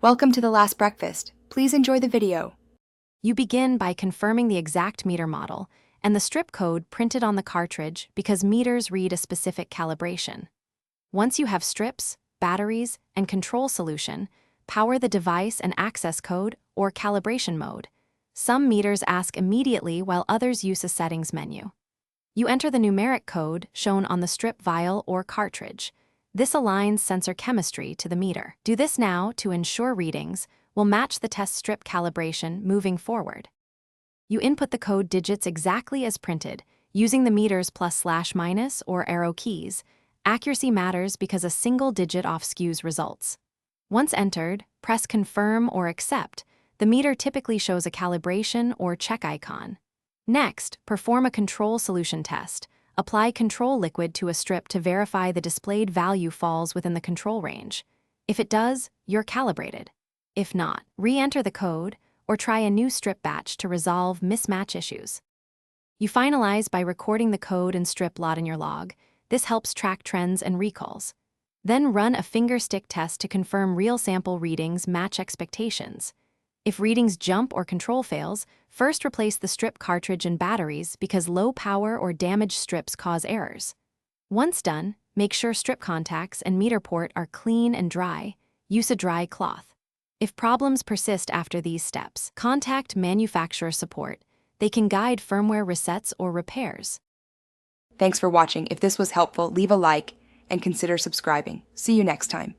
Welcome to the last breakfast. Please enjoy the video. You begin by confirming the exact meter model and the strip code printed on the cartridge because meters read a specific calibration. Once you have strips, batteries, and control solution, power the device and access code or calibration mode. Some meters ask immediately while others use a settings menu. You enter the numeric code shown on the strip vial or cartridge. This aligns sensor chemistry to the meter. Do this now to ensure readings will match the test strip calibration moving forward. You input the code digits exactly as printed, using the meters +/- or arrow keys. Accuracy matters because a single digit off skews results. Once entered, press confirm or accept. The meter typically shows a calibration or check icon. Next, perform a control solution test. Apply control liquid to a strip to verify the displayed value falls within the control range. If it does, you're calibrated. If not, re-enter the code or try a new strip batch to resolve mismatch issues. You finalize by recording the code and strip lot in your log. This helps track trends and recalls. Then run a finger stick test to confirm real sample readings match expectations. If readings jump or control fails, first replace the strip cartridge and batteries because low power or damaged strips cause errors. Once done, make sure strip contacts and meter port are clean and dry. Use a dry cloth. If problems persist after these steps, contact manufacturer support. They can guide firmware resets or repairs. Thanks for watching. If this was helpful, leave a like and consider subscribing. See you next time.